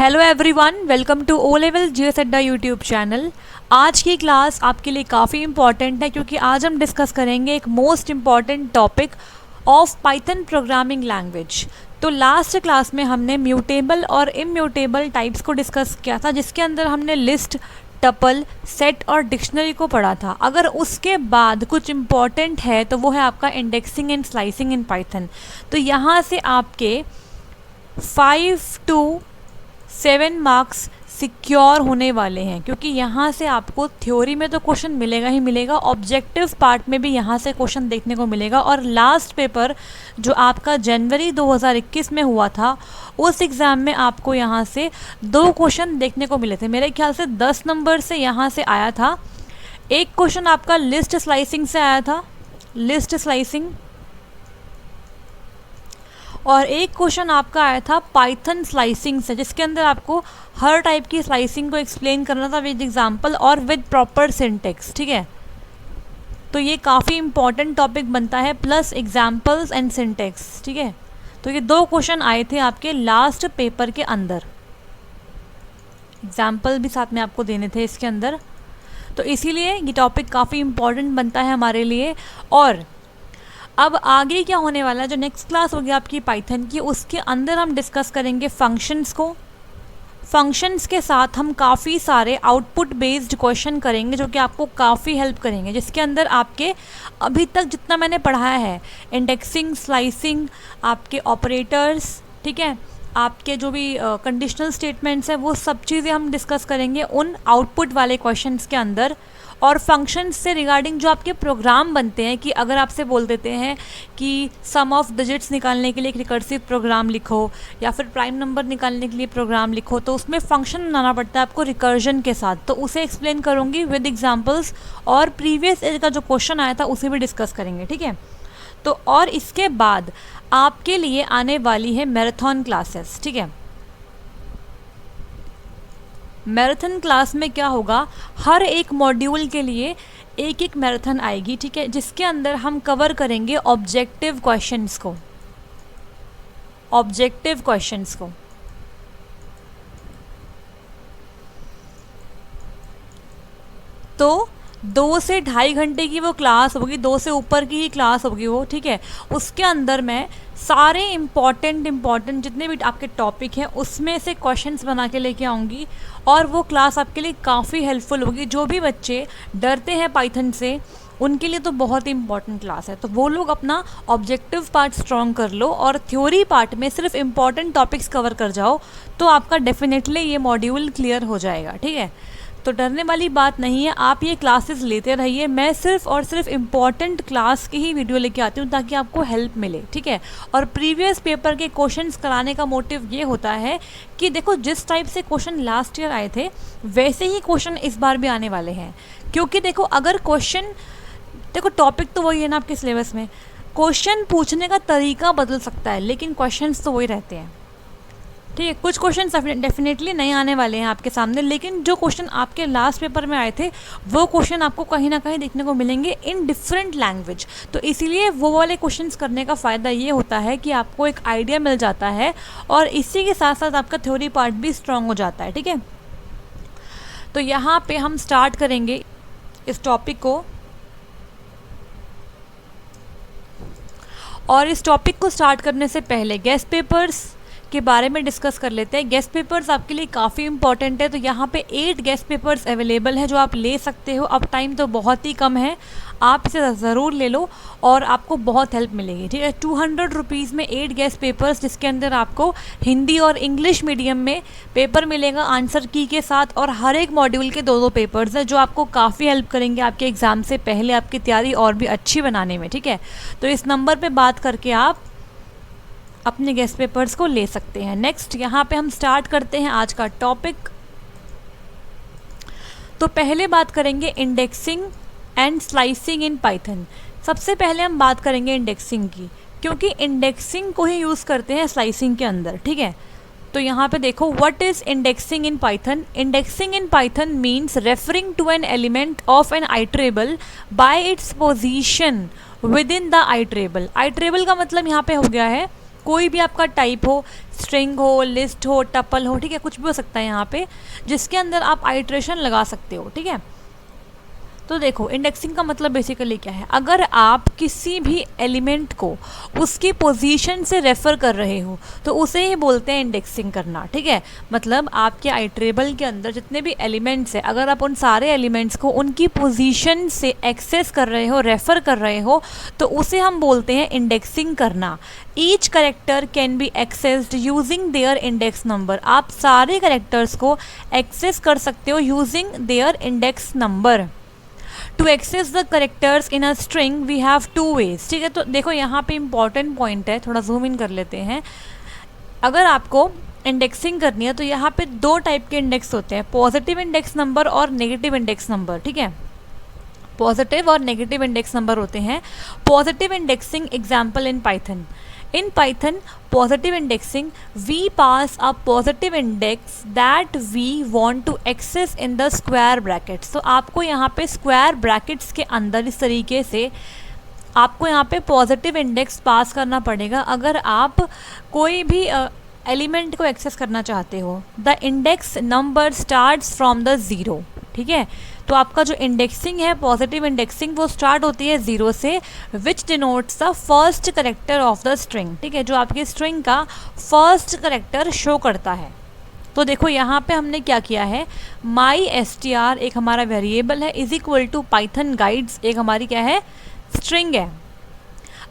Hello everyone, welcome to O level GS Adda YouTube channel. आज की class आपके लिए काफ़ी इम्पॉर्टेंट है क्योंकि आज हम डिस्कस करेंगे एक most important topic of Python programming language. तो लास्ट क्लास में हमने म्यूटेबल और इम्यूटेबल टाइप्स को डिस्कस किया था, जिसके अंदर हमने लिस्ट, टपल, सेट और डिक्शनरी को पढ़ा था। अगर उसके बाद कुछ इम्पॉर्टेंट है तो वो है आपका indexing and slicing in Python. तो यहाँ से आपके 5 to 7 मार्क्स सिक्योर होने वाले हैं, क्योंकि यहाँ से आपको थ्योरी में तो क्वेश्चन मिलेगा ही मिलेगा, ऑब्जेक्टिव पार्ट में भी यहाँ से क्वेश्चन देखने को मिलेगा। और लास्ट पेपर जो आपका जनवरी 2021 में हुआ था, उस एग्ज़ाम में आपको यहाँ से 2 क्वेश्चन देखने को मिले थे। मेरे ख्याल से 10 नंबर से यहाँ से आया था। एक क्वेश्चन आपका लिस्ट स्लाइसिंग से आया था, लिस्ट स्लाइसिंग, और एक क्वेश्चन आपका आया था पाइथन स्लाइसिंग से, जिसके अंदर आपको हर टाइप की स्लाइसिंग को एक्सप्लेन करना था विद एग्जांपल और विद प्रॉपर सिंटेक्स। ठीक है, तो ये काफ़ी इंपॉर्टेंट टॉपिक बनता है, प्लस एग्जांपल्स एंड सिंटेक्स। ठीक है, तो ये 2 क्वेश्चन आए थे आपके लास्ट पेपर के अंदर, एग्जाम्पल भी साथ में आपको देने थे इसके अंदर। तो इसीलिए ये टॉपिक काफ़ी इंपॉर्टेंट बनता है हमारे लिए। और अब आगे क्या होने वाला है, जो नेक्स्ट क्लास होगी आपकी पाइथन की, उसके अंदर हम डिस्कस करेंगे फंक्शंस को। फंक्शंस के साथ हम काफ़ी सारे आउटपुट बेस्ड क्वेश्चन करेंगे जो कि आपको काफ़ी हेल्प करेंगे, जिसके अंदर आपके अभी तक जितना मैंने पढ़ाया है, इंडेक्सिंग, स्लाइसिंग, आपके ऑपरेटर्स, ठीक है, आपके जो भी कंडीशनल स्टेटमेंट्स हैं, वो सब चीज़ें हम डिस्कस करेंगे उन आउटपुट वाले क्वेश्चंस के अंदर। और फंक्शंस से रिगार्डिंग जो आपके प्रोग्राम बनते हैं, कि अगर आपसे बोल देते हैं कि सम ऑफ डिजिट्स निकालने के लिए एक रिकर्सिव प्रोग्राम लिखो या फिर प्राइम नंबर निकालने के लिए प्रोग्राम लिखो, तो उसमें फंक्शन बनाना पड़ता है आपको रिकर्जन के साथ। तो उसे एक्सप्लेन करूँगी विद एग्जांपल्स, और प्रीवियस ईयर का जो क्वेश्चन आया था उसे भी डिस्कस करेंगे। ठीक है, तो और इसके बाद आपके लिए आने वाली है मैराथन क्लासेस। ठीक है, मैराथन क्लास में क्या होगा, हर एक मॉड्यूल के लिए एक एक मैराथन आएगी। ठीक है, जिसके अंदर हम कवर करेंगे ऑब्जेक्टिव क्वेश्चंस को, ऑब्जेक्टिव क्वेश्चंस को। तो 2 से 2.5 घंटे की वो क्लास होगी, 2 से ऊपर की ही क्लास होगी वो। ठीक है, उसके अंदर मैं सारे इम्पॉर्टेंट जितने भी आपके टॉपिक हैं उसमें से क्वेश्चंस बना के लेके आऊँगी, और वो क्लास आपके लिए काफ़ी हेल्पफुल होगी। जो भी बच्चे डरते हैं पाइथन से, उनके लिए तो बहुत ही इंपॉर्टेंट क्लास है। तो वो लोग अपना ऑब्जेक्टिव पार्ट स्ट्रॉन्ग कर लो और थ्योरी पार्ट में सिर्फ इम्पॉर्टेंट टॉपिक्स कवर कर जाओ, तो आपका डेफिनेटली ये मॉड्यूल क्लियर हो जाएगा। ठीक है, तो डरने वाली बात नहीं है, आप ये क्लासेस लेते रहिए। मैं सिर्फ और सिर्फ इम्पॉर्टेंट क्लास की ही वीडियो लेके आती हूँ ताकि आपको हेल्प मिले। ठीक है, और प्रीवियस पेपर के क्वेश्चंस कराने का मोटिव ये होता है कि देखो, जिस टाइप से क्वेश्चन लास्ट ईयर आए थे वैसे ही क्वेश्चन इस बार भी आने वाले हैं। क्योंकि देखो, अगर क्वेश्चन, देखो टॉपिक तो वही है ना आपके सिलेबस में, क्वेश्चन पूछने का तरीका बदल सकता है लेकिन क्वेश्चंस तो वही रहते हैं। ठीक है, कुछ क्वेश्चन डेफिनेटली नहीं आने वाले हैं आपके सामने, लेकिन जो क्वेश्चन आपके लास्ट पेपर में आए थे वो क्वेश्चन आपको कहीं ना कहीं देखने को मिलेंगे इन डिफरेंट लैंग्वेज। तो इसीलिए वो वाले क्वेश्चंस करने का फ़ायदा ये होता है कि आपको एक आइडिया मिल जाता है, और इसी के साथ साथ आपका थ्योरी पार्ट भी स्ट्रांग हो जाता है। ठीक है, तो यहाँ पे हम स्टार्ट करेंगे इस टॉपिक को, और इस टॉपिक को स्टार्ट करने से पहले गेस्ट पेपर्स के बारे में डिस्कस कर लेते हैं। गेस्ट पेपर्स आपके लिए काफ़ी इंपॉर्टेंट है। तो यहाँ पे 8 गेस्ट पेपर्स अवेलेबल है जो आप ले सकते हो। अब टाइम तो बहुत ही कम है, आप इसे ज़रूर ले लो और आपको बहुत हेल्प मिलेगी। ठीक है, 200 रुपीज़ में 8 गेस्ट पेपर्स, जिसके अंदर आपको हिंदी और इंग्लिश मीडियम में पेपर मिलेगा आंसर की के साथ, और हर एक मॉड्यूल के 2-2 पेपर्स हैं जो आपको काफ़ी हेल्प करेंगे आपके एग्ज़ाम से पहले आपकी तैयारी और भी अच्छी बनाने में। ठीक है, तो इस नंबर पर बात करके आप अपने गेस्ट पेपर्स को ले सकते हैं। नेक्स्ट यहाँ पे हम स्टार्ट करते हैं आज का टॉपिक। तो पहले बात करेंगे indexing and slicing in Python. सबसे पहले हम बात करेंगे इंडेक्सिंग की, क्योंकि इंडेक्सिंग को ही यूज़ करते हैं स्लाइसिंग के अंदर। ठीक है, तो यहाँ पे देखो, what is indexing in Python. Indexing in Python means referring to an element of an iterable by its position within the iterable. Iterable का मतलब यहाँ पे हो गया है कोई भी आपका टाइप हो, स्ट्रिंग हो, लिस्ट हो, टपल हो, ठीक है, कुछ भी हो सकता है यहाँ पे, जिसके अंदर आप आइट्रेशन लगा सकते हो, ठीक है। तो देखो इंडेक्सिंग का मतलब बेसिकली क्या है, अगर आप किसी भी एलिमेंट को उसकी पोजीशन से रेफ़र कर रहे हो तो उसे ही बोलते हैं इंडेक्सिंग करना, ठीक है। मतलब आपके आइट्रेबल के अंदर जितने भी एलिमेंट्स हैं, अगर आप उन सारे एलिमेंट्स को उनकी पोजीशन से एक्सेस कर रहे हो, रेफ़र कर रहे हो, तो उसे हम बोलते हैं इंडेक्सिंग करना। Each character can be accessed using their index number. आप सारे करेक्टर्स को एक्सेस कर सकते हो using their index number. To access the characters in a string we have two ways, ठीक है। तो देखो यहाँ पे इंपॉर्टेंट पॉइंट है, थोड़ा जूम इन कर लेते हैं। अगर आपको इंडेक्सिंग करनी है तो यहाँ पे दो टाइप के इंडेक्स होते हैं, पॉजिटिव इंडेक्स नंबर और नेगेटिव इंडेक्स नंबर, ठीक है। पॉजिटिव और नेगेटिव इंडेक्स नंबर होते हैं। Positive indexing example in Python. In Python, positive indexing, we pass a positive index that we want to access in the square brackets. तो आपको यहाँ पे square brackets के अंदर इस तरीके से आपको यहाँ पे पॉजिटिव इंडेक्स पास करना पड़ेगा अगर आप कोई भी एलिमेंट को एक्सेस करना चाहते हो। The index number starts from the zero, ठीक है। तो आपका जो इंडेक्सिंग है, पॉजिटिव इंडेक्सिंग, वो स्टार्ट होती है ज़ीरो से, विच denotes the first character of the string, ठीक है, जो आपकी स्ट्रिंग का फर्स्ट करेक्टर शो करता है। तो देखो यहाँ पे हमने क्या किया है, माई str एक हमारा वेरिएबल है, is equal to Python guides एक हमारी क्या है, स्ट्रिंग है।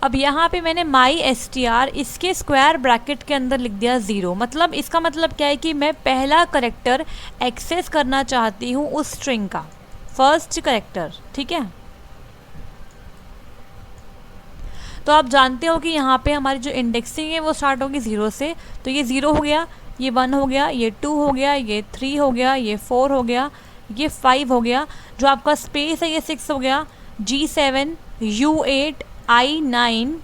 अब यहाँ पे मैंने माई str इसके स्क्वायर ब्रैकेट के अंदर लिख दिया ज़ीरो। मतलब इसका मतलब क्या है कि मैं पहला करेक्टर एक्सेस करना चाहती हूँ उस स्ट्रिंग का, फर्स्ट करेक्टर, ठीक है। तो आप जानते हो कि यहाँ पे हमारी जो इंडेक्सिंग है वो स्टार्ट होगी ज़ीरो से। तो ये ज़ीरो हो गया, ये 1 हो गया, ये 2 हो गया, ये 3 हो गया, ये 4 हो गया, ये 5 हो गया, जो आपका स्पेस है ये 6 हो गया, G7, U8, I9,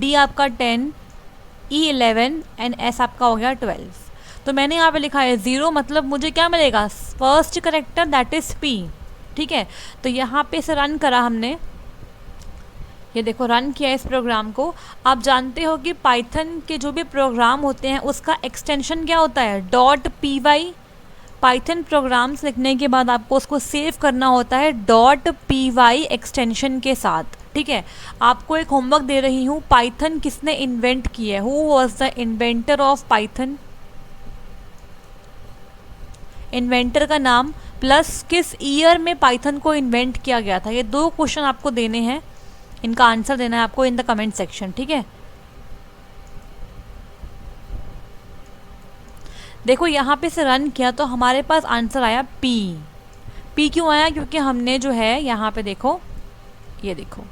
D आपका 10, E11 एंड S आपका हो गया 12। तो मैंने यहाँ पे लिखा है ज़ीरो, मतलब मुझे क्या मिलेगा, first character that is P, ठीक है। तो यहाँ पे से रन करा हमने, ये देखो रन किया इस प्रोग्राम को। आप जानते हो कि पाइथन के जो भी प्रोग्राम होते हैं उसका एक्सटेंशन क्या होता है, .py। पाइथन प्रोग्राम्स लिखने के बाद आपको उसको सेव करना होता है .py एक्सटेंशन के साथ, ठीक है। आपको एक होमवर्क दे रही हूँ, पाइथन किसने इन्वेंट किया है, who was the inventor of Python, inventor का नाम प्लस किस ईयर में पाइथन को इन्वेंट किया गया था। ये दो क्वेश्चन आपको देने हैं, इनका आंसर देना है आपको इन द कमेंट सेक्शन, ठीक है। देखो यहाँ पे से रन किया तो हमारे पास आंसर आया P क्यों आया, क्योंकि हमने जो है यहाँ पे देखो, ये देखो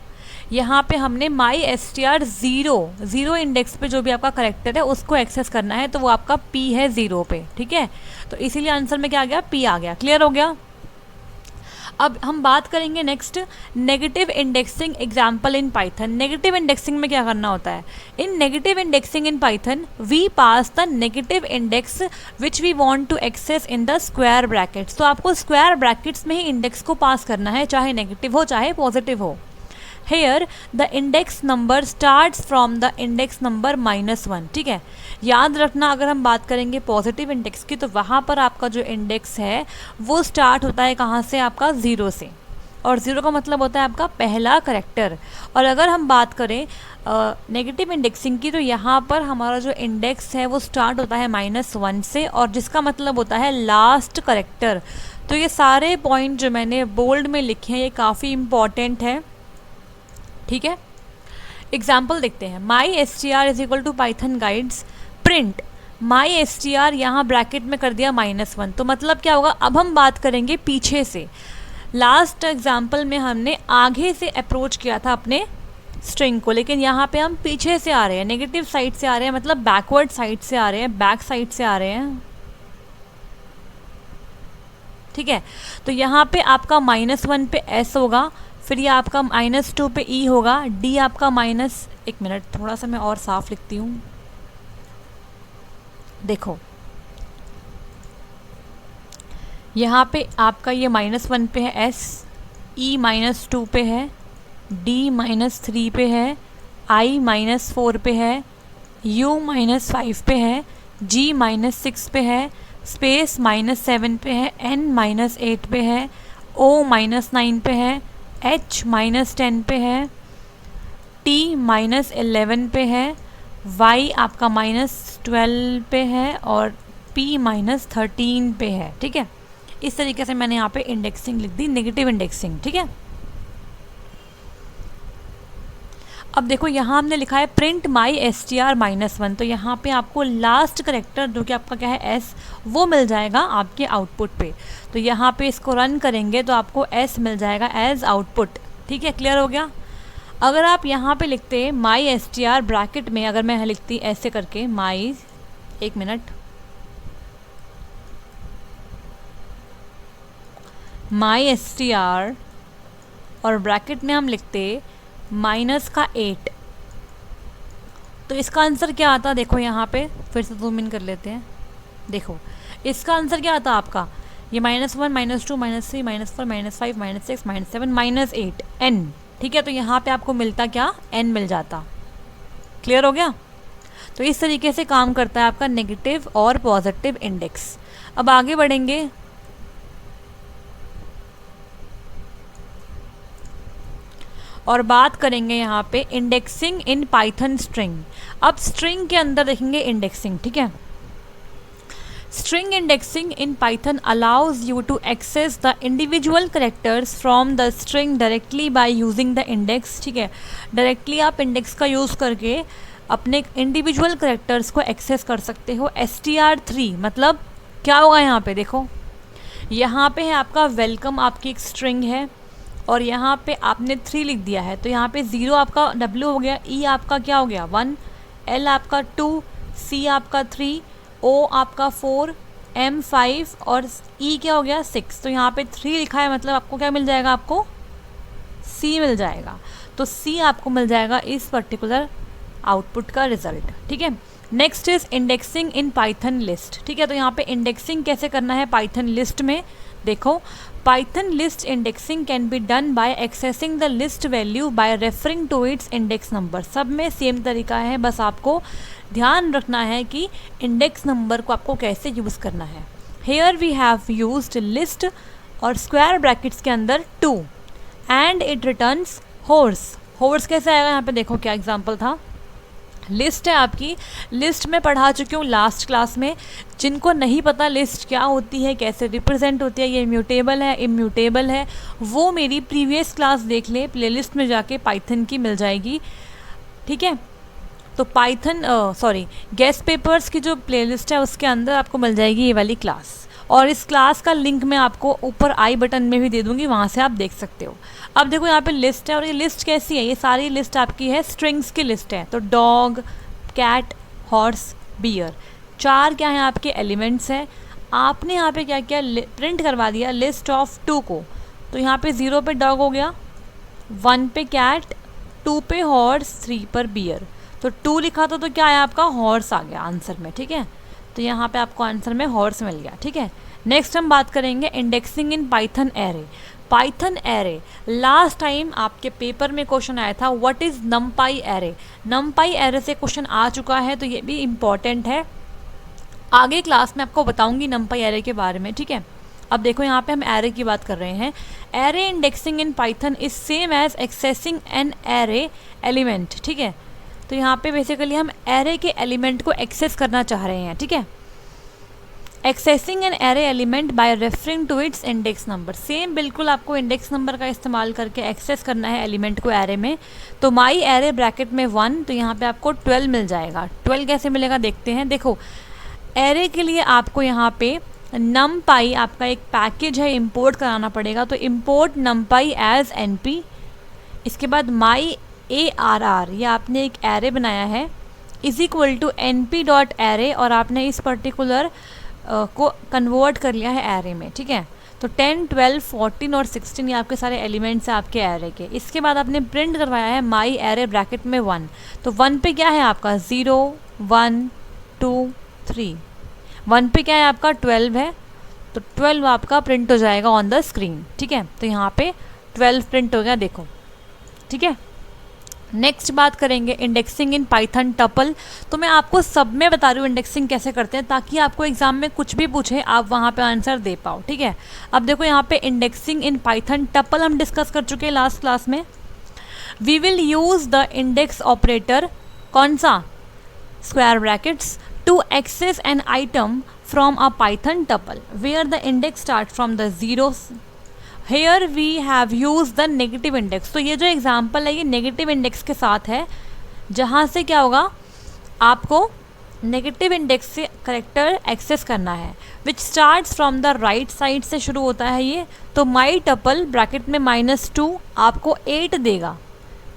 यहाँ पे हमने माई str ज़ीरो इंडेक्स पे जो भी आपका करेक्टर है उसको एक्सेस करना है, तो वो आपका P है ज़ीरो पे, ठीक है। तो इसीलिए आंसर में क्या आ गया, P आ गया। क्लियर हो गया। अब हम बात करेंगे next, negative indexing example in Python. Negative indexing में क्या करना होता है, in negative indexing in Python we pass the negative index which we want to access in the square brackets. तो आपको स्क्वायर ब्रैकेट्स में ही इंडेक्स को पास करना है, चाहे नेगेटिव हो चाहे पॉजिटिव हो। Here the index number starts from the index number -1, ठीक है। याद रखना, अगर हम बात करेंगे पॉजिटिव इंडेक्स की तो वहाँ पर आपका जो इंडेक्स है वो स्टार्ट होता है कहाँ से, आपका ज़ीरो से, और ज़ीरो का मतलब होता है आपका पहला करेक्टर। और अगर हम बात करें नेगेटिव इंडेक्सिंग की तो यहाँ पर हमारा जो इंडेक्स है वो स्टार्ट होता है -1 से, और जिसका मतलब होता है लास्ट करेक्टर। तो ये सारे पॉइंट जो मैंने बोल्ड में लिखे हैं ये काफ़ी इम्पॉर्टेंट है, ठीक है। एग्जाम्पल देखते हैं, my str is equal to Python guides print my str, यहाँ ब्रैकेट में कर दिया -1। तो मतलब क्या होगा, अब हम बात करेंगे पीछे से। लास्ट एग्जाम्पल में हमने आगे से अप्रोच किया था अपने स्ट्रिंग को, लेकिन यहाँ पे हम पीछे से आ रहे हैं, नेगेटिव साइड से आ रहे हैं, मतलब बैकवर्ड साइड से आ रहे हैं, बैक साइड से आ रहे हैं, ठीक है। तो यहाँ पे आपका -1 पे S होगा, फिर ये आपका -2 पे E होगा, D आपका एक मिनट थोड़ा सा मैं और साफ लिखती हूँ। देखो यहाँ पे आपका ये -1 पे है S, E -2 पे है, D -3 पे है, I -4 पे है, u माइनस 5 पे है, g माइनस 6 पे है, स्पेस माइनस 7 पे है, n माइनस 8 पे है, o माइनस 9 पे है, h माइनस 10 पे है, t माइनस 11 पे है, y आपका माइनस 12 पे है और p माइनस 13 पे है। ठीक है, इस तरीके से मैंने यहाँ पे इंडेक्सिंग लिख दी, नेगेटिव इंडेक्सिंग। ठीक है, अब देखो यहाँ हमने लिखा है प्रिंट माई str माइनस 1, तो यहाँ पे आपको लास्ट करेक्टर जो कि आपका क्या है s, वो मिल जाएगा आपके आउटपुट पे। तो यहाँ पे इसको रन करेंगे तो आपको s मिल जाएगा एज आउटपुट। ठीक है, क्लियर हो गया। अगर आप यहाँ पे लिखते माई str ब्रैकेट में, अगर मैं लिखती ऐसे करके माई, एक मिनट, माई str और ब्रैकेट में हम लिखते माइनस का 8, तो इसका आंसर क्या आता? देखो यहाँ पे फिर से जूम इन कर लेते हैं। देखो इसका आंसर क्या आता आपका, ये -1, -2, -3, -4, -5, -6, -7, -8 n। ठीक है, तो यहाँ पे आपको मिलता क्या, n मिल जाता। क्लियर हो गया। तो इस तरीके से काम करता है आपका नेगेटिव और पॉजिटिव इंडेक्स। अब आगे बढ़ेंगे। और बात करेंगे यहाँ पे इंडेक्सिंग इन पाइथन स्ट्रिंग। अब स्ट्रिंग के अंदर देखेंगे इंडेक्सिंग। ठीक है, string indexing in Python allows you to access the individual characters from the string directly by using the index. ठीक है, डायरेक्टली आप इंडेक्स का यूज़ करके अपने इंडिविजुअल कैरेक्टर्स को एक्सेस कर सकते हो। str3 मतलब क्या होगा यहाँ पे, देखो यहाँ पे है आपका वेलकम, आपकी एक स्ट्रिंग है और यहाँ पे आपने 3 लिख दिया है, तो यहाँ पे 0 आपका W हो गया, E आपका क्या हो गया 1, L आपका 2, C आपका 3, O आपका 4, M 5 और E क्या हो गया 6। तो यहाँ पे 3 लिखा है, मतलब आपको क्या मिल जाएगा, आपको C मिल जाएगा। तो C आपको मिल जाएगा इस पर्टिकुलर आउटपुट का रिजल्ट। ठीक है, next is indexing in Python list. ठीक है, तो यहाँ पे इंडेक्सिंग कैसे करना है पाइथन लिस्ट में, देखो Python list indexing can be done by accessing the list value by referring to its index number. सब में सेम तरीका है, बस आपको ध्यान रखना है कि इंडेक्स नंबर को आपको कैसे यूज़ करना है। Here we have used list और स्क्वायर ब्रैकेट्स के अंदर 2 and it returns horse. Horse कैसे आएगा, यहाँ पे देखो क्या एग्जाम्पल था, लिस्ट है आपकी, लिस्ट में पढ़ा चुकी हूँ लास्ट क्लास में। जिनको नहीं पता लिस्ट क्या होती है, कैसे रिप्रेजेंट होती है, ये म्यूटेबल है इम्यूटेबल है, वो मेरी प्रीवियस क्लास देख ले, प्लेलिस्ट में जाके पाइथन की मिल जाएगी। ठीक है, तो पाइथन गेस्ट पेपर्स की जो प्लेलिस्ट है उसके अंदर आपको मिल जाएगी ये वाली क्लास, और इस क्लास का लिंक मैं आपको ऊपर आई बटन में भी दे दूँगी, वहाँ से आप देख सकते हो। अब देखो यहाँ पे लिस्ट है, और ये लिस्ट कैसी है, ये सारी लिस्ट आपकी है स्ट्रिंग्स की लिस्ट है। तो डॉग, कैट, हॉर्स, बियर, 4 क्या है आपके एलिमेंट्स हैं। आपने यहाँ पे क्या किया, प्रिंट करवा दिया लिस्ट ऑफ 2 को, तो यहाँ पे 0 पे डॉग हो गया, 1 पे कैट, 2 पे हॉर्स, 3 पर बियर। तो 2 लिखा था तो क्या आया आपका, हॉर्स आ गया आंसर में। ठीक है, तो यहाँ पे आपको आंसर में हॉर्स मिल गया। ठीक है, नेक्स्ट हम बात करेंगे indexing in Python array. Python array, last time आपके पेपर में क्वेश्चन आया था व्हाट इज़ नमपाई एरे। नमपाई एरे से क्वेश्चन आ चुका है, तो ये भी इम्पॉर्टेंट है, आगे क्लास में आपको बताऊंगी नमपाई एरे के बारे में। ठीक है, अब देखो यहाँ पे हम एरे की बात कर रहे हैं। Array indexing in Python is same as accessing an array element. ठीक है, तो यहाँ पे बेसिकली हम एरे के एलिमेंट को एक्सेस करना चाह रहे हैं। ठीक है, accessing an array element by referring to its index number, same बिल्कुल आपको इंडेक्स नंबर का इस्तेमाल करके एक्सेस करना है एलिमेंट को एरे में। तो माई एरे ब्रैकेट में 1, तो यहाँ पे आपको 12 मिल जाएगा। 12 कैसे मिलेगा देखते हैं। देखो एरे के लिए आपको यहाँ पे numpy आपका एक पैकेज है, इंपोर्ट कराना पड़ेगा, तो इंपोर्ट numpy एज np। इसके बाद माई arr, ये आपने एक एरे बनाया है, इज इक्वल टू np.array, और आपने इस पर्टिकुलर को कन्वर्ट कर लिया है एरे में। ठीक है, तो 10, 12, 14 और 16 ये आपके सारे एलिमेंट्स हैं आपके एरे के। इसके बाद आपने प्रिंट करवाया है माई एरे ब्रैकेट में 1, तो 1 पे क्या है आपका 0, 1, 2, 3, 1 पे क्या है आपका 12 है, तो 12 आपका प्रिंट हो जाएगा ऑन द स्क्रीन। ठीक है, तो यहाँ पे 12 प्रिंट हो गया, देखो। ठीक है, नेक्स्ट बात करेंगे इंडेक्सिंग इन पाइथन टपल। तो मैं आपको सब में बता रही हूँ इंडेक्सिंग कैसे करते हैं, ताकि आपको एग्जाम में कुछ भी पूछे आप वहाँ पे आंसर दे पाओ, ठीक है। अब देखो यहाँ पे इंडेक्सिंग इन पाइथन टपल हम डिस्कस कर चुके हैं लास्ट क्लास में। We will use the index operator, कौन सा, square brackets, to access an item from a Python tuple where the index start from the zero. Here we have use the negative index. तो ये जो example है ये negative index के साथ है, जहाँ से क्या होगा, आपको नेगेटिव इंडेक्स से करेक्टर एक्सेस करना है, विच starts from the right side से शुरू होता है ये। तो माई टपल ब्रैकेट में -2 आपको 8 देगा।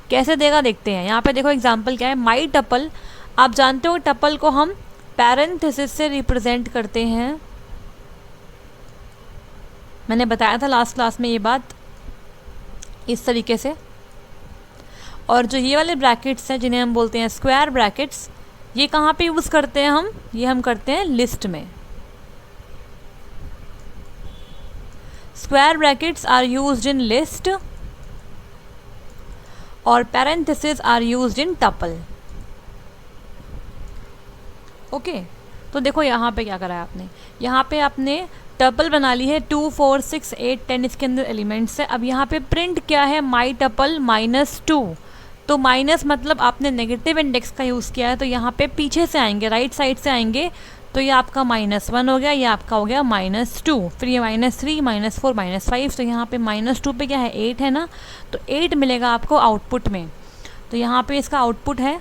कैसे देगा देखते हैं। यहाँ पे देखो एग्जाम्पल क्या है, माई टपल, आप जानते हो टपल को हम पैरेंथेसिस से रिप्रेजेंट करते हैं, मैंने बताया था लास्ट क्लास में ये बात, इस तरीके से। और जो ये वाले ब्रैकेट्स हैं जिन्हें हम बोलते हैं स्क्वायर ब्रैकेट्स, ये कहाँ पे यूज़ करते हैं हम, ये हम करते हैं लिस्ट में। Square brackets are used in list और parenthesis are used in tuple. Okay, तो देखो यहाँ पे क्या करा है आपने, यहाँ पे आपने टपल बना ली है 2 4 6 8 10 इसके अंदर एलिमेंट्स है। अब यहाँ पे प्रिंट क्या है, माई टपल -2। तो माइनस मतलब आपने नेगेटिव इंडेक्स का यूज़ किया है, तो यहाँ पे पीछे से आएंगे, राइट साइड से आएंगे, तो ये आपका -1 हो गया, ये आपका हो गया -2, फिर ये -3 -4 -5। तो यहाँ पे -2 पे क्या है, 8 है ना, तो 8 मिलेगा आपको आउटपुट में। तो यहाँ पे इसका आउटपुट है,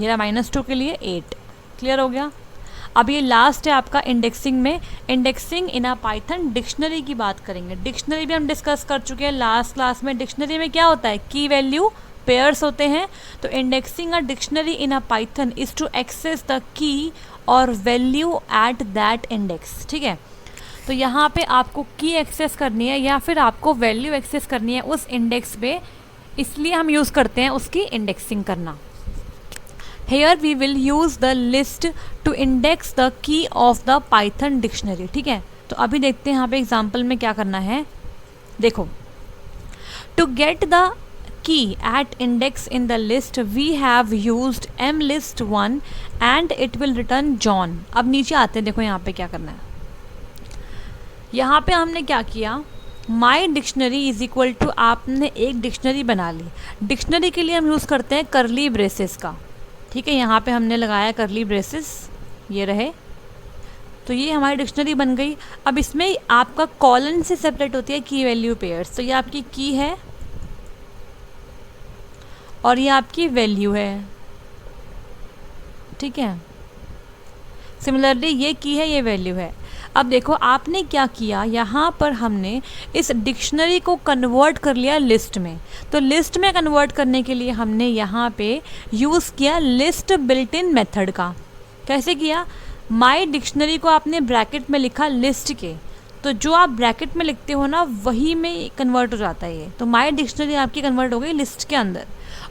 ये -2 के लिए 8। क्लियर हो गया। अब ये लास्ट है आपका इंडेक्सिंग में। Indexing in a Python dictionary की बात करेंगे। डिक्शनरी भी हम डिस्कस कर चुके हैं लास्ट क्लास में। डिक्शनरी में क्या होता है, की वैल्यू पेयर्स होते हैं। तो indexing a dictionary in a Python is to access the key और वैल्यू एट दैट इंडेक्स, ठीक है। तो यहाँ पे आपको की एक्सेस करनी है या फिर आपको वैल्यू एक्सेस करनी है उस इंडेक्स पे, इसलिए हम यूज़ करते हैं उसकी इंडेक्सिंग करना। Here we will use the list to index the key of the Python dictionary, ठीक है। तो अभी देखते हैं यहाँ पे एग्जाम्पल में क्या करना है। देखो, to get the key at index in the list we have used mlist1 and it will return John। अब नीचे आते हैं, देखो यहाँ पे क्या करना है। यहाँ पे हमने क्या किया, माई डिक्शनरी इज इक्वल टू, आपने एक डिक्शनरी बना ली। डिक्शनरी के लिए हम यूज़ करते हैं करली ब्रेसेस का, ठीक है। यहाँ पे हमने लगाया करली ब्रेसेस, ये रहे, तो ये हमारी डिक्शनरी बन गई। अब इसमें आपका कॉलन से सेपरेट होती है की वैल्यू पेयर्स। तो ये आपकी की है और ये आपकी वैल्यू है, ठीक है। सिमिलरली ये की है, ये वैल्यू है। अब देखो आपने क्या किया, यहाँ पर हमने इस डिक्शनरी को कन्वर्ट कर लिया लिस्ट में। तो लिस्ट में कन्वर्ट करने के लिए हमने यहाँ पे यूज़ किया लिस्ट बिल्ट इन मेथड का। कैसे किया, माई डिक्शनरी को आपने ब्रैकेट में लिखा लिस्ट के, तो जो आप ब्रैकेट में लिखते हो ना वही में कन्वर्ट हो जाता है ये। तो माई डिक्शनरी आपकी कन्वर्ट हो गई लिस्ट के अंदर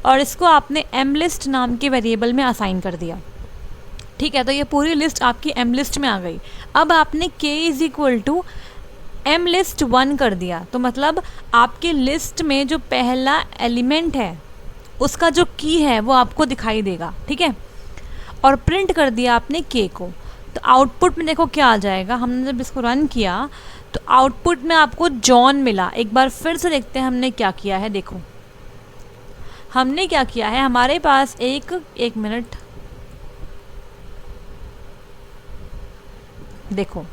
और इसको आपने mlist नाम के वेरिएबल में असाइन कर दिया, ठीक है। तो ये पूरी लिस्ट आपकी mlist में आ गई। अब आपने k is equal to mlist1 कर दिया, तो मतलब आपकी लिस्ट में जो पहला एलिमेंट है उसका जो की है वो आपको दिखाई देगा, ठीक है। और प्रिंट कर दिया आपने k को, तो आउटपुट में देखो क्या आ जाएगा। हमने जब इसको रन किया तो आउटपुट में आपको जॉन मिला। एक बार फिर से देखते हैं हमने क्या किया है। देखो हमने क्या किया है, हमारे पास एक मिनट, देखो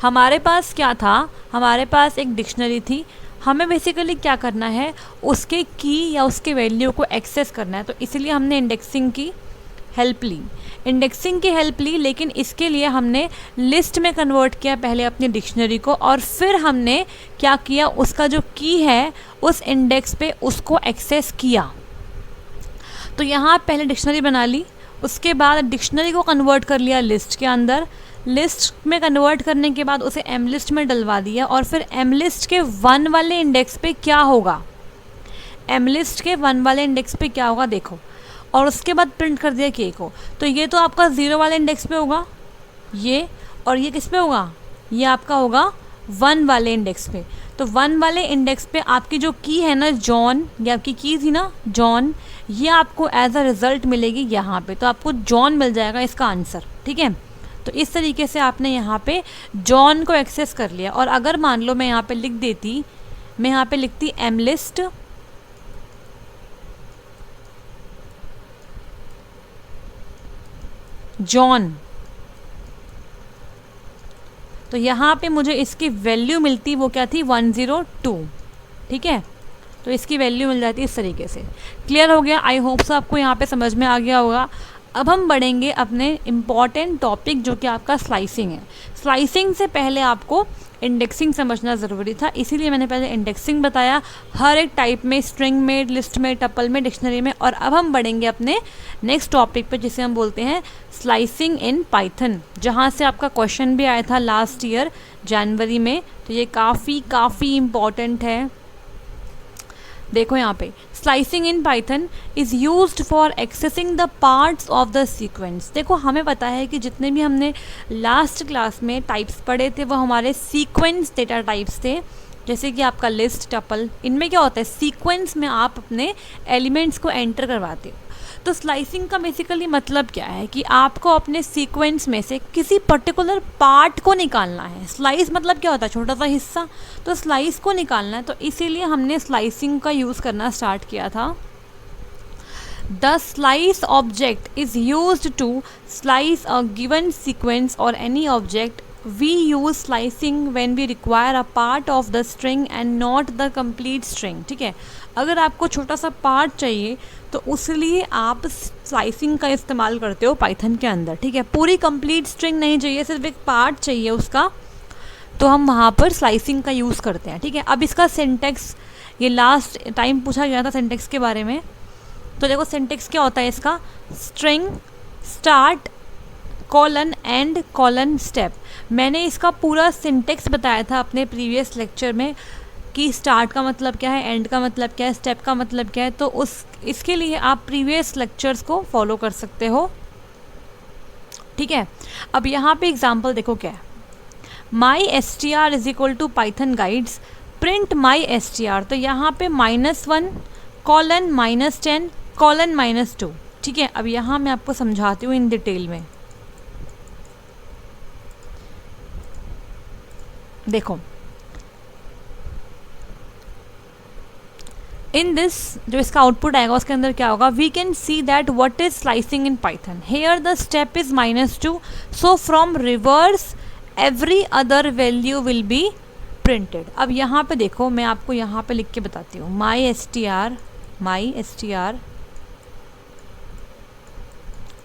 हमारे पास क्या था, हमारे पास एक डिक्शनरी थी। हमें बेसिकली क्या करना है, उसके की या उसके वैल्यू को एक्सेस करना है। तो इसलिए हमने इंडेक्सिंग की हेल्प ली, लेकिन इसके लिए हमने लिस्ट में कन्वर्ट किया पहले अपनी डिक्शनरी को, और फिर हमने क्या किया, उसका जो की है उस इंडेक्स पे उसको एक्सेस किया। तो यहाँ पहले डिक्शनरी बना ली, उसके बाद डिक्शनरी को कन्वर्ट कर लिया लिस्ट के अंदर। लिस्ट में कन्वर्ट करने के बाद उसे mlist में डलवा दिया, और फिर mlist के 1 वाले इंडेक्स पे क्या होगा, mlist के 1 वाले इंडेक्स पे क्या होगा देखो, और उसके बाद प्रिंट कर दिया k को। तो ये तो आपका 0 वाले इंडेक्स पे होगा ये, और ये किस पे होगा, ये आपका होगा 1 वाले इंडेक्स पे। तो 1 वाले इंडेक्स पे आपकी जो की है ना जॉन, ये आपकी की थी ना जॉन, ये आपको एज अ रिज़ल्ट मिलेगी यहाँ पे, तो आपको जॉन मिल जाएगा इसका आंसर, ठीक है। तो इस तरीके से आपने यहाँ पे जॉन को एक्सेस कर लिया। और अगर मान लो मैं यहाँ पे लिख देती, मैं यहाँ पे लिखती एम लिस्ट जॉन, तो यहाँ पे मुझे इसकी वैल्यू मिलती, वो क्या थी 102, ठीक है। तो इसकी वैल्यू मिल जाती है इस तरीके से। क्लियर हो गया? आई होप सो आपको यहाँ पे समझ में आ गया होगा। अब हम बढ़ेंगे अपने इम्पॉर्टेंट टॉपिक जो कि आपका स्लाइसिंग है। स्लाइसिंग से पहले आपको इंडेक्सिंग समझना ज़रूरी था, इसीलिए मैंने पहले इंडेक्सिंग बताया, हर एक टाइप में, स्ट्रिंग में, लिस्ट में, टपल में, डिक्शनरी में। और अब हम बढ़ेंगे अपने नेक्स्ट टॉपिक पे जिसे हम बोलते हैं स्लाइसिंग इन पाइथन, जहाँ से आपका क्वेश्चन भी आया था लास्ट ईयर जनवरी में। तो ये काफ़ी इम्पॉर्टेंट है। देखो यहाँ पे slicing in Python is used for accessing the parts of the sequence. देखो हमें पता है कि जितने भी हमने लास्ट क्लास में टाइप्स पढ़े थे वो हमारे सीक्वेंस डेटा टाइप्स थे, जैसे कि आपका लिस्ट, टपल। इनमें क्या होता है, सीक्वेंस में आप अपने एलिमेंट्स को एंटर करवाते हो। तो स्लाइसिंग का बेसिकली मतलब क्या है कि आपको अपने सीक्वेंस में से किसी पर्टिकुलर पार्ट को निकालना है। स्लाइस मतलब क्या होता है, छोटा सा हिस्सा, तो स्लाइस को निकालना है। तो इसीलिए हमने स्लाइसिंग का यूज़ करना स्टार्ट किया था। The slice object is used to slice a given sequence और any object. We use slicing when we require a part of the string and not the complete string, ठीक है। अगर आपको छोटा सा पार्ट चाहिए तो उसलिए आप स्लाइसिंग का इस्तेमाल करते हो पाइथन के अंदर, ठीक है। पूरी कंप्लीट स्ट्रिंग नहीं चाहिए, सिर्फ एक पार्ट चाहिए उसका, तो हम वहाँ पर स्लाइसिंग का यूज़ करते हैं, ठीक है। अब इसका सिंटेक्स, ये लास्ट टाइम पूछा गया था सिंटेक्स के बारे में। तो देखो सिंटेक्स क्या होता है इसका, string start colon and colon step. मैंने इसका पूरा सिंटेक्स बताया था अपने प्रीवियस लेक्चर में कि स्टार्ट का मतलब क्या है, एंड का मतलब क्या है, स्टेप का मतलब क्या है। तो इसके लिए आप प्रीवियस लेक्चर्स को फॉलो कर सकते हो, ठीक है। अब यहाँ पे एग्जांपल देखो क्या है, my S T R is equal to Python guides print my S T R. तो यहाँ पे -1 कॉलन -10 कॉलन -2, ठीक है। अब यहाँ मैं आपको समझाती हूँ इन डिटेल में। देखो इन दिस, जो इसका आउटपुट आएगा उसके अंदर क्या होगा, we can see that what is slicing in Python. Here the step is -2, so from reverse every other value will be printed. अब यहाँ पे देखो, मैं आपको यहाँ पे लिख के बताती हूँ, माई एस टी आर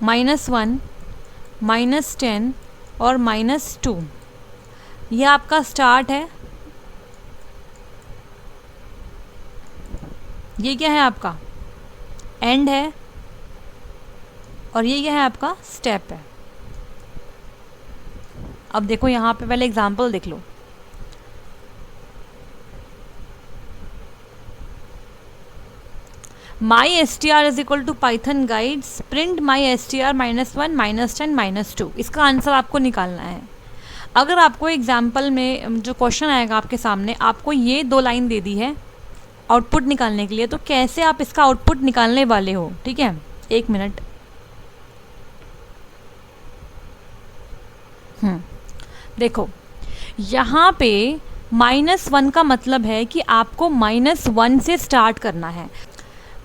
-1 -10 और -2, ये आपका स्टार्ट है, ये क्या है आपका एंड है, और ये क्या है आपका स्टेप है। अब देखो यहाँ पे पहले एग्जांपल देख लो। My S T R is equal to Python guides print my S T R -1 -10 -2। इसका आंसर आपको निकालना है। अगर आपको एग्जाम्पल में जो क्वेश्चन आएगा आपके सामने, आपको ये 2 लाइन दे दी है आउटपुट निकालने के लिए, तो कैसे आप इसका आउटपुट निकालने वाले हो, ठीक है। 1 मिनट। देखो यहाँ पे -1 का मतलब है कि आपको -1 से स्टार्ट करना है।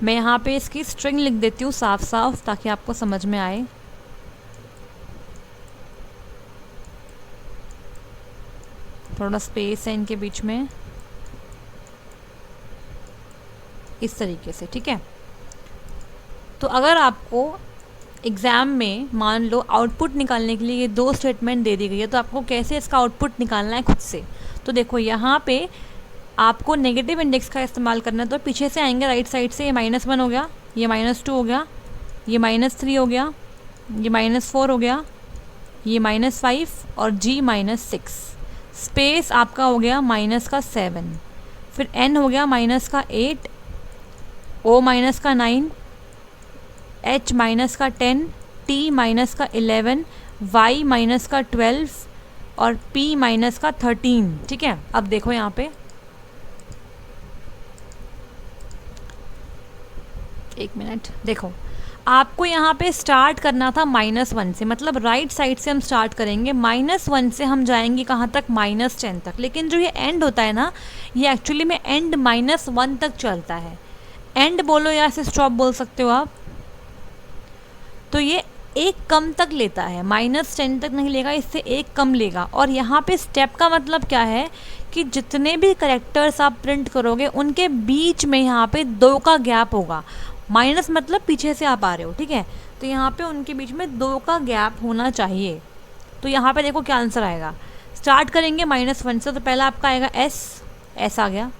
मैं यहाँ पे इसकी स्ट्रिंग लिख देती हूँ साफ साफ ताकि आपको समझ में आए। थोड़ा स्पेस है इनके बीच में, इस तरीके से, ठीक है। तो अगर आपको एग्ज़ाम में मान लो आउटपुट निकालने के लिए ये 2 स्टेटमेंट दे दी गई है, तो आपको कैसे इसका आउटपुट निकालना है खुद से। तो देखो यहाँ पे आपको नेगेटिव इंडेक्स का इस्तेमाल करना है, तो पीछे से आएंगे राइट साइड से। ये -1 हो गया, ये -2 हो गया, ये -3 हो गया, ये -4 हो गया, ये -5 और G -6। स्पेस आपका हो गया -7, फिर N हो गया -8, O -9, H -10, T -11, Y -12 और P -13, ठीक है। अब देखो यहाँ पे एक मिनट, देखो आपको यहाँ पे स्टार्ट करना था -1 से, मतलब राइट साइड से हम स्टार्ट करेंगे, -1 से हम जाएंगे कहाँ तक, -10 तक। लेकिन जो ये एंड होता है ना, ये एक्चुअली में एंड -1 तक चलता है। एंड बोलो या ऐसे स्टॉप बोल सकते हो आप। तो ये एक कम तक लेता है, -10 तक नहीं लेगा, इससे एक कम लेगा। और यहाँ पे स्टेप का मतलब क्या है कि जितने भी करेक्टर्स आप प्रिंट करोगे उनके बीच में यहाँ पे 2 का गैप होगा। माइनस मतलब पीछे से आप आ रहे हो, ठीक है, तो यहाँ पे उनके बीच में 2 का गैप होना चाहिए। तो यहाँ पे देखो क्या आंसर आएगा। स्टार्ट करेंगे -1 से, तो पहला आपका आएगा एस आ गया।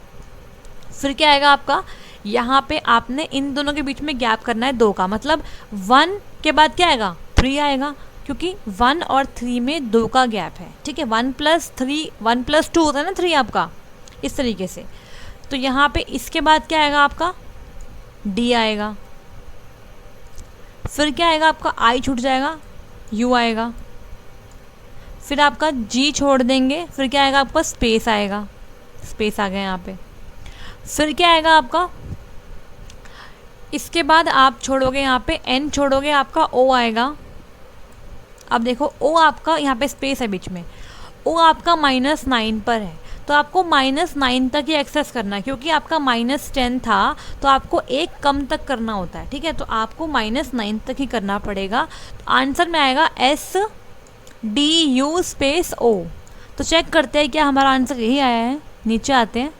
फिर क्या आएगा आपका, यहाँ पे आपने इन दोनों के बीच में गैप करना है 2 का, मतलब 1 के बाद क्या आएगा, 3 आएगा, क्योंकि 1 और 3 में 2 का गैप है, ठीक है। 1 + 3, 1 + 2 होता है ना 3 आपका, इस तरीके से। तो यहाँ पे इसके बाद क्या आएगा आपका, डी आएगा। फिर क्या आएगा आपका, आई छूट जाएगा, यू आएगा। फिर आपका जी छोड़ देंगे, फिर क्या आएगा आपका, स्पेस आएगा, स्पेस आ गया यहाँ पे। फिर क्या आएगा आपका, इसके बाद आप छोड़ोगे यहाँ पे एन छोड़ोगे, आपका ओ आएगा। अब देखो ओ आपका यहाँ पे स्पेस है बीच में, ओ आपका -9 पर है, तो आपको -9 तक ही एक्सेस करना है, क्योंकि आपका -10 था तो आपको एक कम तक करना होता है, ठीक है। तो आपको -9 तक ही करना पड़ेगा। तो आंसर में आएगा SDU स्पेस O। तो चेक करते हैं क्या हमारा आंसर यही आया है, नीचे आते हैं।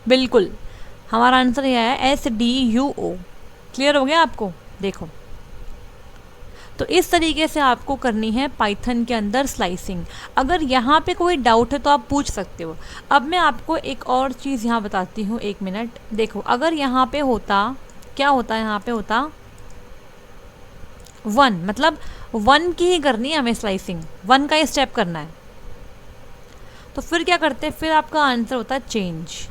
बिल्कुल हमारा आंसर यह है SDUO। क्लियर हो गया आपको, देखो। तो इस तरीके से आपको करनी है पाइथन के अंदर स्लाइसिंग। अगर यहाँ पे कोई डाउट है तो आप पूछ सकते हो। अब मैं आपको एक और चीज़ यहाँ बताती हूँ, एक मिनट। देखो अगर यहाँ पे होता, क्या होता है, यहाँ पे होता 1, मतलब 1 की ही करनी है हमें स्लाइसिंग, 1 का ही स्टेप करना है। तो फिर क्या करते हैं, फिर आपका आंसर होता है चेंज।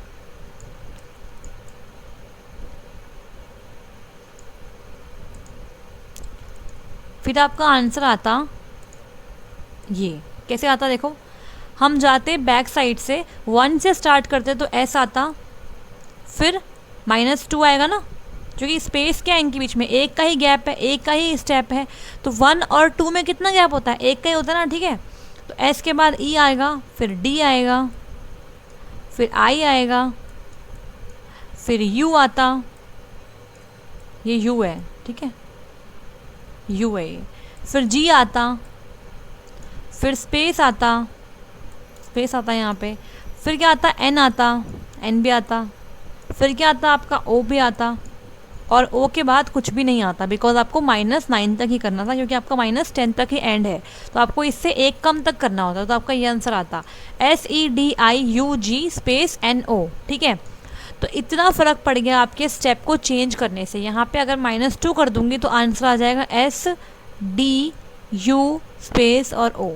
फिर आपका आंसर आता ये, कैसे आता देखो, हम जाते बैक साइड से, 1 से स्टार्ट करते तो एस आता, फिर -2 आएगा ना, क्योंकि स्पेस क्या है इनके बीच में, एक का ही गैप है, एक का ही स्टेप है। तो 1 और 2 में कितना गैप होता है, एक का ही होता है ना, ठीक है। तो एस के बाद ई आएगा, फिर डी आएगा, फिर आई आएगा, फिर यू आता, ये यू है, ठीक है, यू है। फिर जी आता, फिर स्पेस आता, स्पेस आता यहाँ पे। फिर क्या आता, एन आता, एन भी आता। फिर क्या आता आपका, ओ भी आता। और ओ के बाद कुछ भी नहीं आता, बिकॉज आपको -9 तक ही करना था, क्योंकि आपका -10 तक ही एंड है। तो आपको इससे एक कम तक करना होता है, तो आपका ये आंसर आता SEDIUG स्पेस NO, ठीक है। तो इतना फ़र्क पड़ गया आपके स्टेप को चेंज करने से। यहाँ पे अगर -2 कर दूंगी तो आंसर आ जाएगा SDU स्पेस और O।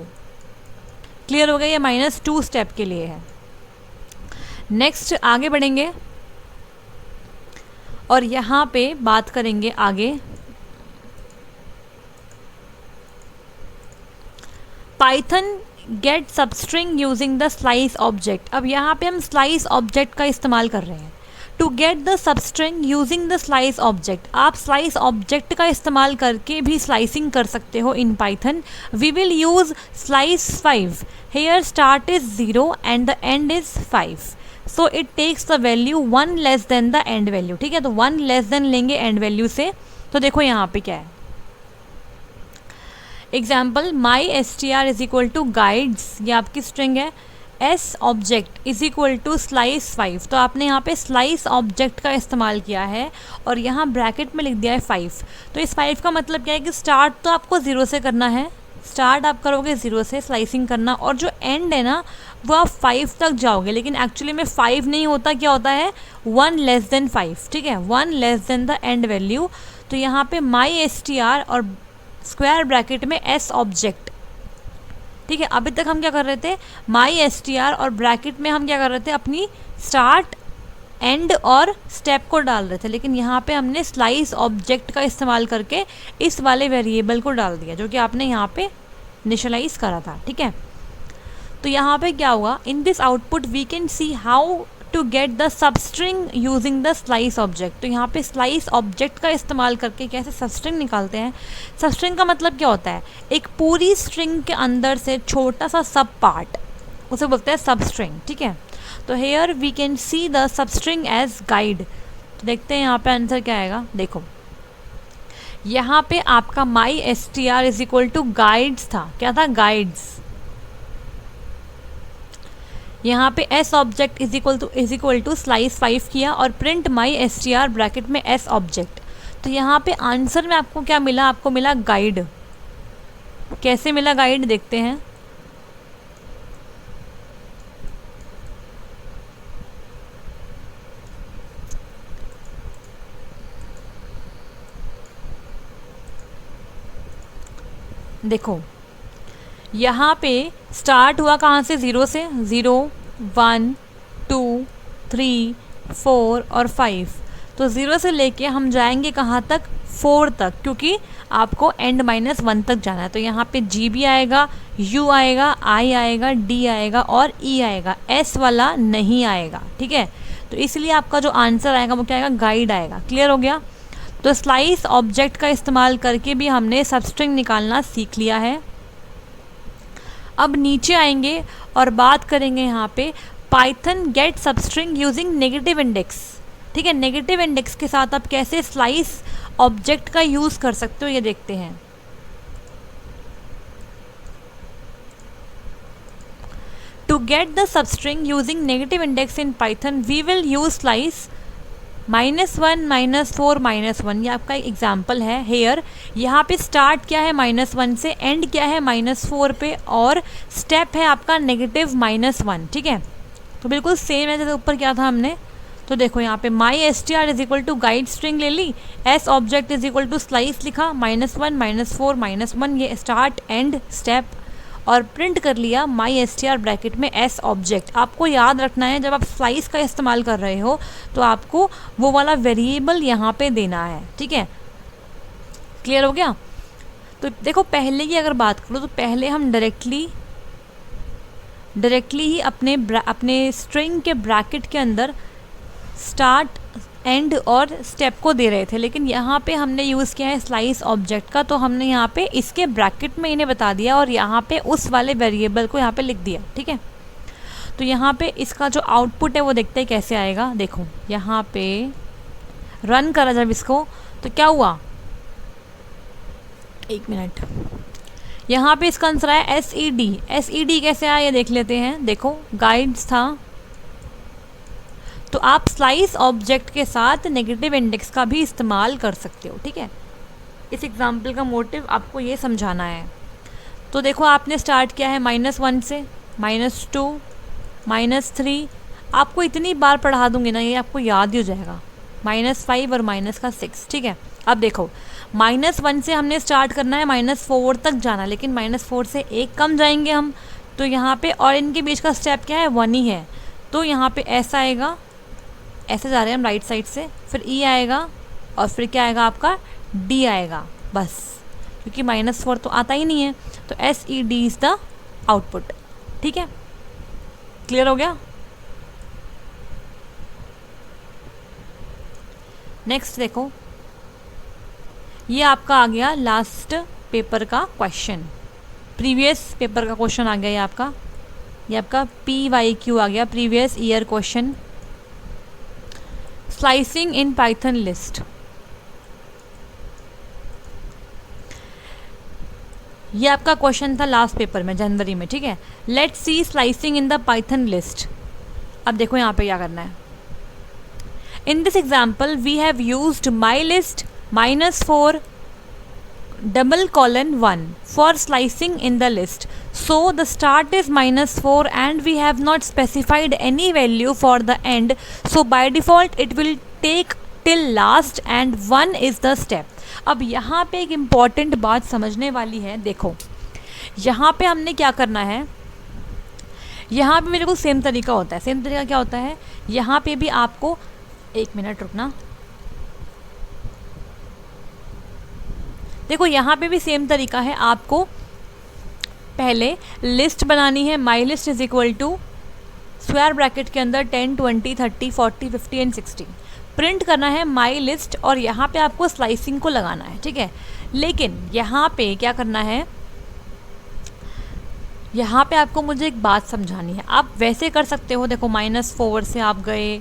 क्लियर हो गया, ये -2 स्टेप के लिए है। नेक्स्ट आगे बढ़ेंगे और यहाँ पे बात करेंगे आगे Python get substring using the slice object. अब यहाँ पे हम स्लाइस ऑब्जेक्ट का इस्तेमाल कर रहे हैं। To get the substring using the slice object, आप स्लाइस ऑब्जेक्ट का इस्तेमाल करके भी स्लाइसिंग कर सकते हो in Python. We will use slice 5, here start is 0 and the end is 5, so it takes the value 1 less than the end value, ठीक है। तो 1 लेस देन लेंगे एंड वैल्यू से। तो देखो यहाँ पे क्या है, example my str is equal to guides, ये आपकी स्ट्रिंग है, s object is equal to slice 5। तो आपने यहाँ पे स्लाइस ऑब्जेक्ट का इस्तेमाल किया है और यहाँ ब्रैकेट में लिख दिया है 5। तो इस 5 का मतलब क्या है कि स्टार्ट तो आपको 0 से करना है, स्टार्ट आप करोगे 0 से स्लाइसिंग करना, और जो एंड है ना वो आप 5 तक जाओगे, लेकिन एक्चुअली में 5 नहीं होता, क्या होता है 1 लेस देन 5, ठीक है, 1 less than the end value. तो यहाँ पे माई str और स्क्वायर ब्रैकेट में s ऑब्जेक्ट, ठीक है। अभी तक हम क्या कर रहे थे, माई str और ब्रैकेट में हम क्या कर रहे थे, अपनी स्टार्ट एंड और स्टेप को डाल रहे थे, लेकिन यहाँ पे हमने स्लाइस ऑब्जेक्ट का इस्तेमाल करके इस वाले वेरिएबल को डाल दिया जो कि आपने यहाँ पे इनिशियलाइज करा था, ठीक है। तो यहाँ पे क्या हुआ, in this output we can see how to get the substring using the slice object. तो यहाँ पे स्लाइस ऑब्जेक्ट का इस्तेमाल करके कैसे सबस्ट्रिंग निकालते हैं। सबस्ट्रिंग का मतलब क्या होता है, एक पूरी स्ट्रिंग के अंदर से छोटा सा सब पार्ट, उसे बोलते हैं सबस्ट्रिंग, ठीक है। तो here we can see the substring as guide. तो देखते हैं यहाँ पे आंसर क्या आएगा। देखो यहाँ पे आपका my S T R is equal to guides था, क्या था, गाइड्स। यहाँ पे S object is equal to slice 5 किया और print my S T R bracket में एस ऑब्जेक्ट। तो यहाँ पे आंसर में आपको क्या मिला, आपको मिला गाइड। कैसे मिला गाइड देखते हैं। देखो यहाँ पे स्टार्ट हुआ कहाँ से, 0 से, 0 1 2 3 4 और 5। तो 0 से लेके हम जाएंगे कहाँ तक, 4 तक, क्योंकि आपको एंड -1 तक जाना है। तो यहाँ पे जी भी आएगा, यू आएगा, आई आएगा, डी आएगा और ई आएगा, एस वाला नहीं आएगा, ठीक है। तो इसलिए आपका जो आंसर आएगा वो क्या आएगा, गाइड आएगा। क्लियर हो गया। तो स्लाइस ऑब्जेक्ट का इस्तेमाल करके भी हमने सबस्ट्रिंग निकालना सीख लिया है। अब नीचे आएंगे और बात करेंगे यहाँ पे Python get substring using negative index, ठीक है। नेगेटिव इंडेक्स के साथ आप कैसे स्लाइस ऑब्जेक्ट का यूज़ कर सकते हो ये देखते हैं। To get the substring using negative index in Python we will use slice -1 -4 -1। ये आपका एक एग्जाम्पल है। हेयर यहाँ पे स्टार्ट क्या है -1 से, एंड क्या है -4 पे, और स्टेप है आपका -1, ठीक है। तो बिल्कुल सेम है जैसे ऊपर क्या था हमने। तो देखो यहाँ पे my S T R is equal to guide string ले ली, S object is equal to slice लिखा, -1 -4 -1 ये स्टार्ट एंड स्टेप, और प्रिंट कर लिया my S T R bracket में एस ऑब्जेक्ट। आपको याद रखना है जब आप स्लाइस का इस्तेमाल कर रहे हो तो आपको वो वाला वेरिएबल यहाँ पे देना है, ठीक है। क्लियर हो गया। तो देखो पहले की अगर बात करो तो पहले हम डायरेक्टली ही अपने स्ट्रिंग के ब्रैकेट के अंदर स्टार्ट एंड और स्टेप को दे रहे थे, लेकिन यहाँ पे हमने यूज़ किया है स्लाइस ऑब्जेक्ट का। तो हमने यहाँ पे इसके ब्रैकेट में इन्हें बता दिया और यहाँ पे उस वाले वेरिएबल को यहाँ पे लिख दिया, ठीक है। तो यहाँ पे इसका जो आउटपुट है वो देखते हैं कैसे आएगा। देखो यहाँ पे रन करा जब इसको तो क्या हुआ, 1 मिनट, यहाँ पे इसका आंसर आया SED कैसे आया ये देख लेते हैं। देखो गाइड्स था, तो आप स्लाइस ऑब्जेक्ट के साथ नेगेटिव इंडेक्स का भी इस्तेमाल कर सकते हो, ठीक है। इस एग्जाम्पल का मोटिव आपको ये समझाना है। तो देखो आपने स्टार्ट किया है -1 से, -2 -3, आपको इतनी बार पढ़ा दूंगी ना ये आपको याद ही हो जाएगा, -5 और -6, ठीक है। अब देखो -1 से हमने स्टार्ट करना है, -4 तक जाना, लेकिन -4 से एक कम जाएंगे हम। तो यहाँ पे और इनके बीच का स्टेप क्या है, 1 ही है। तो यहाँ पे ऐसा आएगा, ऐसे जा रहे हैं हम राइट साइड से, फिर ई आएगा और फिर क्या आएगा आपका डी आएगा, बस, क्योंकि -4 तो आता ही नहीं है। तो SED इज़ द आउटपुट, ठीक है। क्लियर हो गया। नेक्स्ट देखो ये आपका आ गया लास्ट पेपर का क्वेश्चन, प्रीवियस पेपर का क्वेश्चन आ गया ये आपका PYQ आ गया, previous year question, slicing in Python list. ये आपका क्वेश्चन था लास्ट पेपर में जनवरी में, ठीक है। Let's see slicing in the Python list. अब देखो यहाँ पे क्या करना है। In this example we have used my list -4 :1 for slicing in the list. So the start is -4 and we have not specified any value for the end. So by default it will take till last and 1 is the step. अब यहाँ पे एक important बात समझने वाली है। देखो यहाँ पे हमने क्या करना है, यहाँ पे मेरे को सेम तरीका होता है। सेम तरीका क्या होता है, यहाँ पे भी आपको 1 मिनट रुकना। देखो यहाँ पे भी सेम तरीका है, आपको पहले लिस्ट बनानी है। My list is equal to square bracket के अंदर 10, 20, 30, 40, 50 एंड 60 प्रिंट करना है माई लिस्ट, और यहाँ पे आपको स्लाइसिंग को लगाना है, ठीक है। लेकिन यहाँ पे क्या करना है, यहाँ पे आपको मुझे एक बात समझानी है। आप वैसे कर सकते हो, देखो -4 से आप गए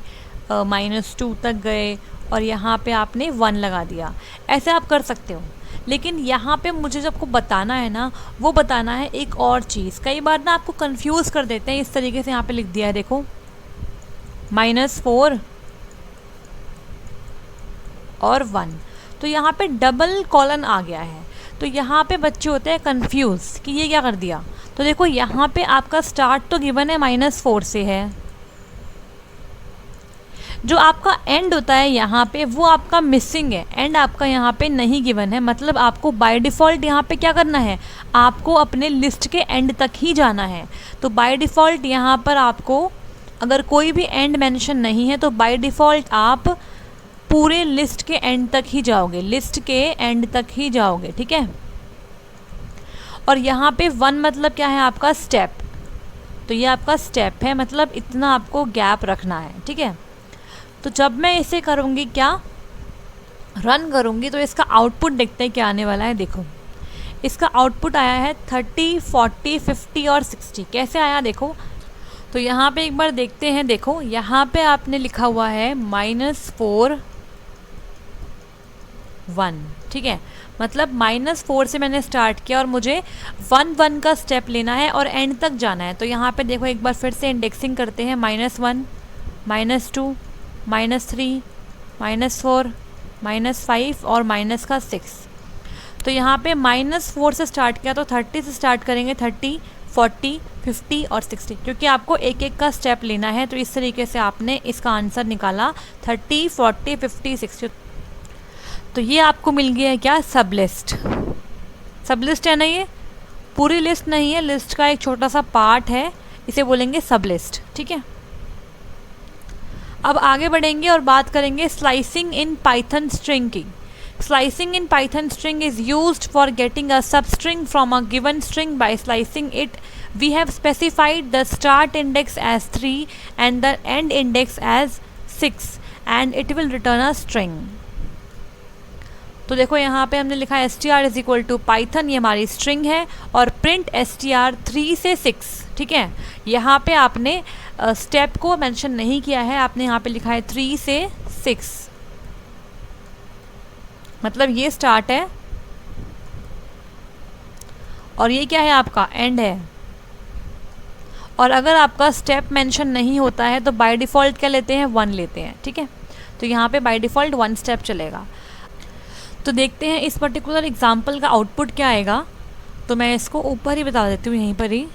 -2 तक गए और यहाँ पे आपने 1 लगा दिया, ऐसे आप कर सकते हो। लेकिन यहाँ पे मुझे जब आपको बताना है ना, वो बताना है एक और चीज़। कई बार ना आपको कंफ्यूज कर देते हैं, इस तरीके से यहाँ पे लिख दिया है, देखो -4 और 1, तो यहाँ पे डबल कॉलन आ गया है। तो यहाँ पे बच्चे होते हैं कंफ्यूज कि ये क्या कर दिया। तो देखो यहाँ पे आपका स्टार्ट तो गिवन है -4 से है, जो आपका एंड होता है यहाँ पे वो आपका मिसिंग है, एंड आपका यहाँ पे नहीं गिवन है। मतलब आपको बाय डिफ़ॉल्ट यहाँ पे क्या करना है, आपको अपने लिस्ट के एंड तक ही जाना है। तो बाय डिफ़ॉल्ट यहाँ पर आपको अगर कोई भी एंड मेंशन नहीं है तो बाय डिफ़ॉल्ट आप पूरे लिस्ट के एंड तक ही जाओगे, लिस्ट के एंड तक ही जाओगे, ठीक है। और यहाँ पे 1 मतलब क्या है, आपका स्टेप। तो ये आपका स्टेप है, मतलब इतना आपको गैप रखना है, ठीक है। तो जब मैं इसे करूँगी, क्या रन करूँगी, तो इसका आउटपुट देखते हैं क्या आने वाला है। देखो इसका आउटपुट आया है 30, 40, 50 और 60। कैसे आया देखो, तो यहाँ पे एक बार देखते हैं। देखो यहाँ पे आपने लिखा हुआ है -4, 1, ठीक है। मतलब -4 से मैंने स्टार्ट किया और मुझे 1 का स्टेप लेना है और एंड तक जाना है। तो यहाँ पे देखो एक बार फिर से इंडेक्सिंग करते हैं, -1, -2, -3, -4, -5 और -6। तो यहाँ पे -4 से स्टार्ट किया तो 30 से स्टार्ट करेंगे, 30, 40, 50 और 60, क्योंकि आपको एक एक का स्टेप लेना है। तो इस तरीके से आपने इसका आंसर निकाला 30, 40, 50, 60। तो ये आपको मिल गया है क्या, सब लिस्ट। सब लिस्ट है ना, ये पूरी लिस्ट नहीं है, लिस्ट का एक छोटा सा पार्ट है, इसे बोलेंगे सब लिस्ट, ठीक है। अब आगे बढ़ेंगे और बात करेंगे स्लाइसिंग इन पाइथन स्ट्रिंग की। Slicing in Python string is used for getting a substring from a given string by slicing it. We have specified the start index as 3 and the end index as 6 and it will return a string. तो देखो यहाँ पे हमने लिखा str is equal to Python, ये हमारी string है, और प्रिंट str 3 से 6, ठीक है। यहाँ पे आपने स्टेप को मेंशन नहीं किया है, आपने यहाँ पे लिखा है 3 से 6, मतलब ये स्टार्ट है और ये क्या है, आपका एंड है। और अगर आपका स्टेप मेंशन नहीं होता है तो बाय डिफ़ॉल्ट क्या लेते हैं, 1 लेते हैं, ठीक है। तो यहाँ पे बाय डिफ़ॉल्ट 1 स्टेप चलेगा। तो देखते हैं इस पर्टिकुलर एग्जांपल का आउटपुट क्या आएगा। तो मैं इसको ऊपर ही बता देती हूँ, यहीं पर ही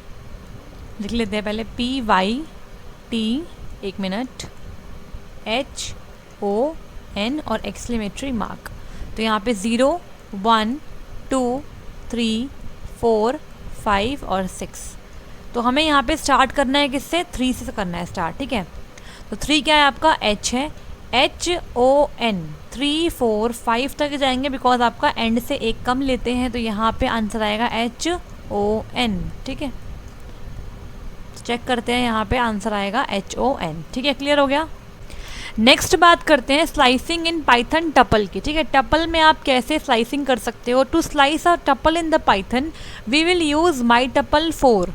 लिख लेते हैं पहले, PYT, एक मिनट, HON और एक्सक्लेमेटरी मार्क। तो यहाँ पे 0, 1, 2, 3, 4, 5 और 6। तो हमें यहाँ पे स्टार्ट करना है किससे, 3 से करना है स्टार्ट, ठीक है। तो 3 क्या है आपका, H है, HON। 3, 4, 5 तक जाएंगे बिकॉज आपका एंड से एक कम लेते हैं, तो यहाँ पे आंसर आएगा HON, ठीक है। तो चेक करते हैं, यहाँ पे आंसर आएगा HON, ठीक है। क्लियर हो गया। नेक्स्ट बात करते हैं स्लाइसिंग इन पाइथन टपल की, ठीक है। टपल में आप कैसे स्लाइसिंग कर सकते हो। To slice a tuple in the Python we will use mytuple4।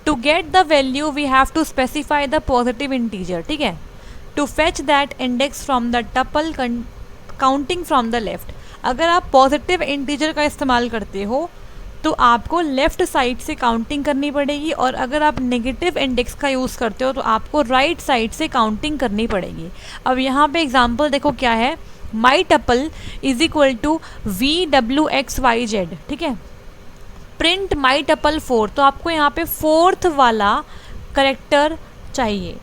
To get the value we have to specify the positive integer, ठीक है। To fetch that index from the tuple counting from the left. अगर आप positive integer का इस्तेमाल करते हो तो आपको लेफ़्ट साइड से काउंटिंग करनी पड़ेगी, और अगर आप नेगेटिव इंडेक्स का यूज़ करते हो तो आपको राइट साइड से काउंटिंग करनी पड़ेगी। अब यहाँ पे एग्जांपल देखो क्या है, mytuple is equal to VWXYZ, ठीक है। प्रिंट mytuple4, तो आपको यहाँ पे 4th वाला करेक्टर चाहिए,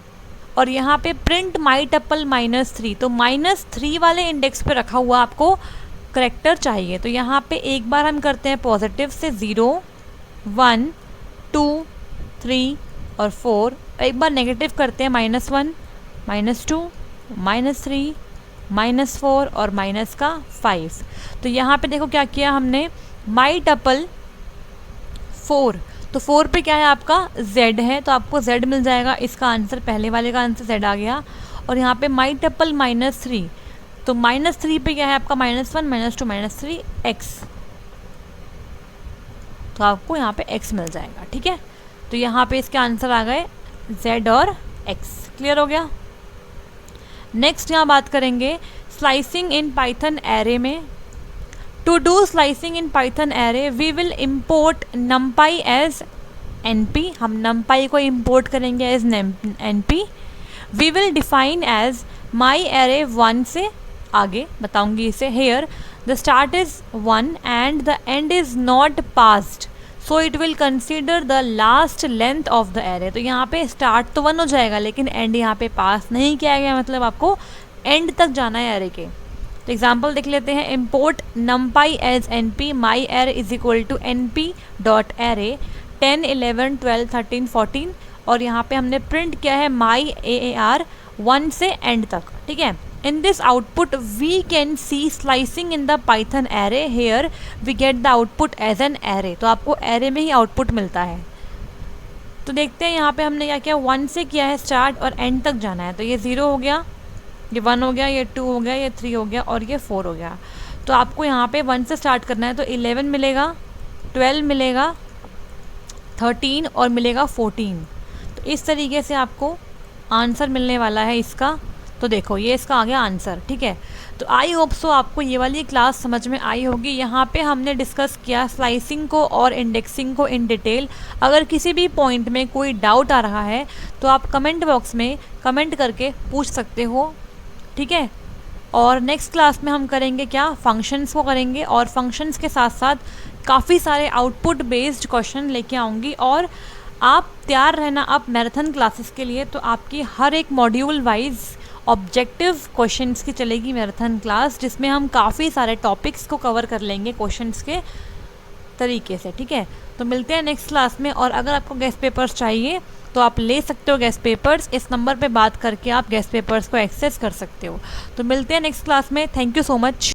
और यहाँ पे प्रिंट mytuple -3, तो -3 वाले इंडेक्स पे रखा हुआ आपको करेक्टर चाहिए। तो यहाँ पे एक बार हम करते हैं पॉजिटिव से, 0, 1, 2, 3 और 4। एक बार नेगेटिव करते हैं, -1, -2, -3, -4 और -5। तो यहाँ पे देखो क्या किया हमने, mytuple4, तो 4 पे क्या है आपका z है, तो आपको z मिल जाएगा। इसका आंसर, पहले वाले का आंसर z आ गया। और यहाँ पे माई टप्पल -3, तो -3 पे क्या है आपका -1 -2 -3 x, तो आपको यहाँ पे x मिल जाएगा। ठीक है, तो यहाँ पे इसके आंसर आ गए z और x। क्लियर हो गया। नेक्स्ट यहाँ बात करेंगे स्लाइसिंग इन पाइथन एरे में। To do slicing in Python array we will import numpy as np, हम numpy को इम्पोर्ट करेंगे as np। We will define as my array 1 से आगे बताऊंगी इसे। Here the start is 1 and the end is not passed, so it will consider the last length of the array. तो यहाँ पे स्टार्ट तो 1 हो जाएगा लेकिन एंड यहाँ पे पास नहीं किया गया, मतलब आपको एंड तक जाना है एरे के। तो एग्जाम्पल देख लेते हैं। Import numpy as np, my array is equal to np dot array 10 11 12 13 14, और यहाँ पे हमने प्रिंट किया है माई AAR 1 से एंड तक। ठीक है, in this output we can see slicing in the Python array, here we get the output as an array. तो आपको एरे में ही आउटपुट मिलता है। तो देखते हैं यहाँ पे हमने क्या किया, 1 से किया है स्टार्ट और एंड तक जाना है। तो ये 0 हो गया, ये 1 हो गया, ये 2 हो गया, ये 3 हो गया और ये 4 हो गया। तो आपको यहाँ पे 1 से स्टार्ट करना है, तो 11 मिलेगा, 12 मिलेगा, 13 और मिलेगा 14। तो इस तरीके से आपको आंसर मिलने वाला है इसका। तो देखो ये इसका आ गया आंसर। ठीक है, तो आई होप सो आपको ये वाली क्लास समझ में आई होगी। यहाँ पे हमने डिस्कस किया स्लाइसिंग को और इंडेक्सिंग को इन डिटेल। अगर किसी भी पॉइंट में कोई डाउट आ रहा है तो आप कमेंट बॉक्स में कमेंट करके पूछ सकते हो। ठीक है, और नेक्स्ट क्लास में हम करेंगे क्या, फंक्शंस को करेंगे, और फंक्शंस के साथ साथ काफ़ी सारे आउटपुट बेस्ड क्वेश्चन लेके आऊँगी। और आप तैयार रहना आप मैराथन क्लासेस के लिए। तो आपकी हर एक मॉड्यूल वाइज ऑब्जेक्टिव क्वेश्चंस की चलेगी मैराथन क्लास, जिसमें हम काफ़ी सारे टॉपिक्स को कवर कर लेंगे क्वेश्चंस के तरीके से। ठीक है, तो मिलते हैं नेक्स्ट क्लास में। और अगर आपको गेस्ट पेपर्स चाहिए तो आप ले सकते हो गेस्ट पेपर्स, इस नंबर पे बात करके आप गेस्ट पेपर्स को एक्सेस कर सकते हो। तो मिलते हैं नेक्स्ट क्लास में। Thank you so much.